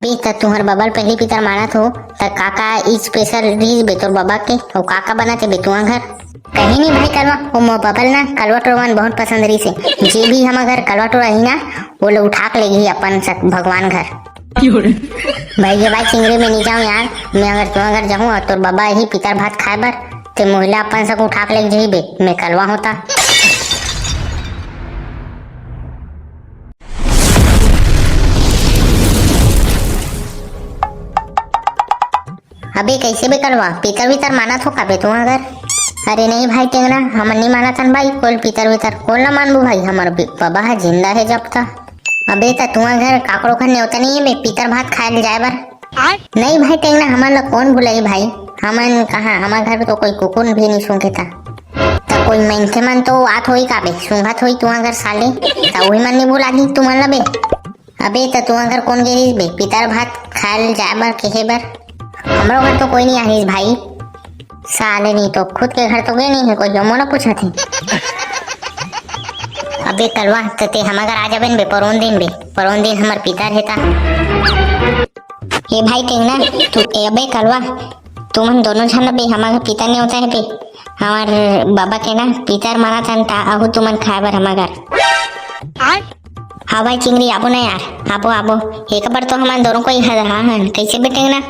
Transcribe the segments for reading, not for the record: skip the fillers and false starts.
अबे त तुहर बबल पहली पितर मानत हो त काका ई स्पेशल डिश बे तोर बाबा के और काका बनाते बे तुआ घर कहीं नहीं भाई करवा वो मो बबल ना कलवा टोरवन बहुत पसंद रही से जे भी हम घर कलवा टोर रही ना वो लोग उठा के लेगी अपन भगवान घर भाई ये भाई चिंगरी में नहीं जाऊँ यार मैं अगर तुम घर जाऊँ और तोर बाबा यही पितर भात खाए बर ते महिला अपन सब उठा के ले जाही बे मैं कलवा होता। अबे कैसे भी करवा पीतर भीतर माना थो काबे तू अगर अरे नहीं भाई टेंगना हम नहीं माना थन भाई कोल पीतर भीतर कोल ना मानबू भाई हमार बाबा है जिंदा है जब तक। अबे त तू घर काकरो खन न्योता नहीं है बे पीतर भात खाए जाए बर नहीं भाई टेंगना हमार ला कौन बुलाई भाई हमन कहा हमार घर तो कोई कुकुन भी नहीं सूंघे था त कोई मनखे मन तो आत होई काबे सूंघत होई तू घर साले त वही मन नहीं बुलागी तू मन ला बे। अबे त तू घर कौन गेरिस बे पीतर भात खाए जाए बर केहे बर हमरो घर तो कोई नहीं आहिस भाई साले नहीं तो खुद के घर तो गए नहीं है कोई हमो ना पूछा थे। अबे कलवा ते हम अगर आ जाबे बे परोन दिन हमार पिता रहता ये भाई टेंगना तू अबे कलवा तुम दोनों जन बे हमारे पिता नहीं होता है बे हमार बाबा के ना पितर माना था ता आहू तुमन खाए बर हमार घर हाँ भाई चिंगरी आबो ना यार आबो एक बार तो हमारे दोनों को ही हाँ कैसे बेटे ना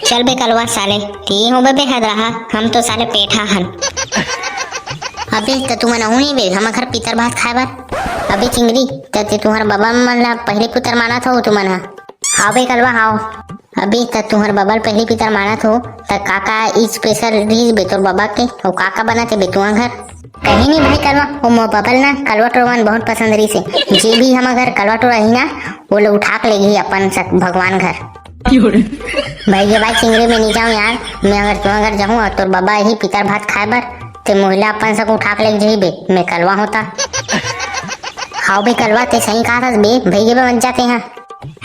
चल बे कलवा साले ती हो बे हद रहा हम तो साले पेठा हन। अबे त तुम नहीं बे हम घर पितर भात खाए बर अबे चिंगरी ते तुम्हार बाबा मन ला पहले पुत्र माना था तुमन हाँ बे कलवा हाँ अबे त तुम्हार बाबा पहले पितर माना था त काका ई स्पेशल डिश बे तोर बाबा के और काका बनाते बे तुआ घर कहीं नहीं भाई करवा वो मो बबल ना कलवा टोरवन बहुत पसंद रही से जे भी हम घर कलवा टोर रही ना वो लोग उठा के लेगी अपन भगवान घर भाई ये भाई चिंगरी में नहीं जाऊँ यार मैं अगर तुम घर जाऊँ और तोर बाबा यही पितर भात खाए बर ते महिला अपन सब उठा के ले जाही बे मैं कलवा होता। हाँ बे कलवा ते सही कहा था बे भैया बे बन जाते हैं।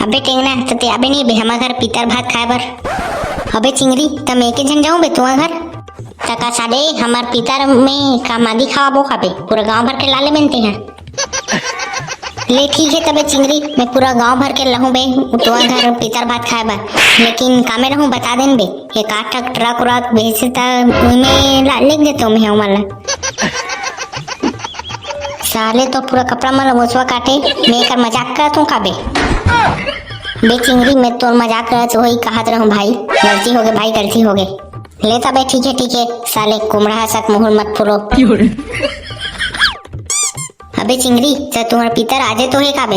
अबे टेंगना तो ते अबे नहीं बे हम घर पितर भात खाए बर अबे चिंगरी तब मैं के जन जाऊँ बे तुम घर तका साले हमार पितर में कामादी खावा खाबे पूरा गांव भर के लाले बनते हैं ले ठीक है तबे चिंगरी मैं पूरा गांव भर के रहूं बे तो घर पितर भात खाए बर लेकिन कामे रहूं बता देन बे एक आठ ट्रक उरक भेजे में लिख देता हूँ मैं हमारा साले तो पूरा कपड़ा मतलब मुसवा काटे मैं एक मजाक करता हूँ काबे बे चिंगरी मैं तो मजाक करत वही कहत रहूं भाई गलती हो गई भाई गलती हो गई लेता बे ठीक है साले कुमड़ा हसक मुहर मत फुरो। अबे चिंगरी जब तुम्हारा पितर आजे तो है काबे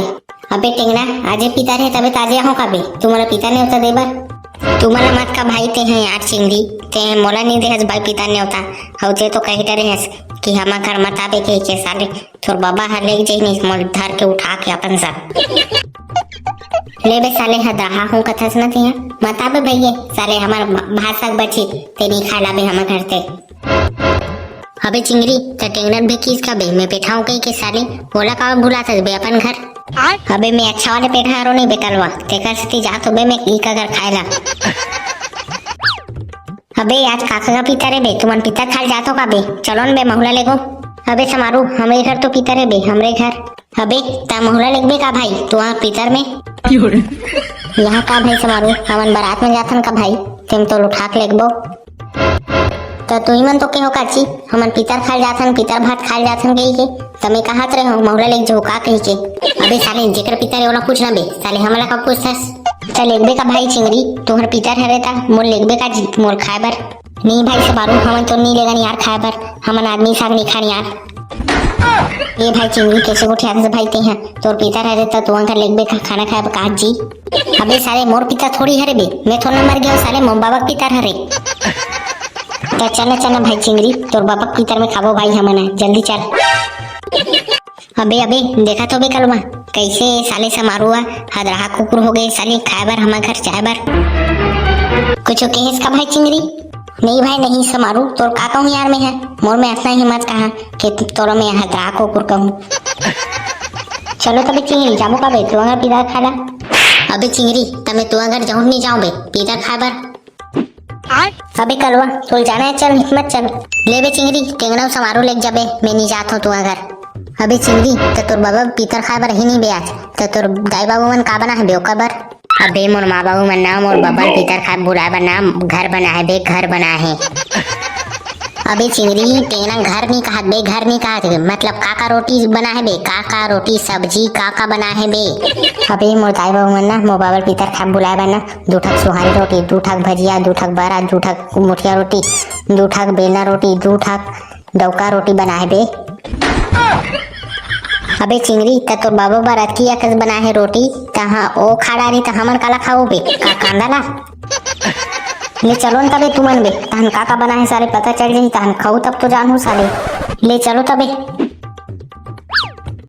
अबे टेंगना आजे पितर है तबे ताजे हो काबे तुम्हारा पिता नहीं होता देबर तुम्हारा मत का भाई ते हैं यार चिंगरी ते मोला नहीं देहस भाई पिता नहीं होता होते तो कही डरे हस कि हम घर मत आबे के साले तोर बाबा हर ले जाई नहीं मोल धर के उठा के अपन सब ले बे साले हद रहा हूँ कथा सुना थे मत आबे भैया साले हमार भाषा बची ते नहीं खा लाबे हम घर ते। अबे चिंगरी त टेंगनर भी किस का बे मैं पेठाऊं कहीं के साले बोला का भूला था बे अपन घर अबे मैं अच्छा वाले पेठा रो नहीं बेकलवा तेकर सती जा तो बे मैं ई का घर खाएला। अबे आज काका का पितर है बे तुमन पितर खाल जातो का बे चलो न बे महुला लेगो अबे समारू हमारे घर तो पितर है बे हमरे घर अबे ता महुला लेग बे का भाई तू पितर में यहाँ का भाई समारू हमन बारात में जाथन का भाई तुम तो उठा के लेगबो तो तू ही मन तो के हो काची हमन पितर खाल जाथन पितर भात खाल जाथन कही के तमे कहत रहे हो महुला लेग जो का कही के अबे साले जेकर पितर है ओला पूछ ना बे साले हमला कब पूछथस चल लेगबे का भाई चिंगरी तोहर पितर हरे ता मोल लेगबे का जी मोल खाए बर नहीं भाई समारू हमन तो नहीं लेगा यार खाए बर हमन आदमी साग नहीं खान यार ये भाई चिंगरी कैसे उठे से भाई ते हैं तोर पितर हरे ता तू अंकर लेगबे का खाना खाए बर का जी अबे साले मोर पिता थोड़ी हरे बे मैं थोड़ा मर गया साले मोर बाबा पितर हरे तो चल भाई चिंगरी तोर बाबा पितर में खाबो भाई हमन जल्दी चल। अबे देखा तो बे कलवा कैसे साले समारुआ हद रहा कुकुर हो गए साले खाए बर हमार घर जाए बर कुछ कहेस का भाई चिंगरी नहीं भाई नहीं समारू तोर का कहूँ यार मैं है मोर में ऐसा हिम्मत कहा कि तोरा में हद रहा कुकुर कहूँ चलो तबे चिंगरी जाबो का बे तू अगर पितर खाला अबे चिंगरी तमे तू अगर जाऊँ नहीं जाऊँ बे पितर खाए बर अबे कलवा तोल जाना है चल हिम्मत चल ले बे चिंगरी टेंगना समारू लेक जाबे मैं नहीं जात हूँ तू अगर अबे चिंगरी तो तोर बाबा पितर खाए बर ही नहीं बे आज तो तोर दाई बाबू मन का बना है बेओका बर अबे मोर माँ बाबू मन नाम और बबल भीतर खा बुलाए नाम घर बना है बे, घर बना है। अबे चिंगरी तेना घर नहीं कहा बे, घर नहीं कहा, मतलब काका रोटी बना है बे, काका रोटी सब्जी काका बना है बे। अबे मोर दाई बाबू मन ना मोर बाबल भीतर खा बुलाए बना दू ठक सुहारी रोटी, दू ठक भजिया, दू ठक बरा, दू ठक मुठिया रोटी, दू ठक बेलना रोटी, दू ठक डौका रोटी बना है बे। अबे चिंगरी त तोर बाबू बार अतिया कस बना है रोटी, तहा ओ खाड़ा रही त हमन काला खाओ बे, का कांदा ला ले चलो न तबे तुमन बे, तहन काका बना है सारे पता चल जाही, तहन खाऊ तब तो जानू साले, ले चलो तबे।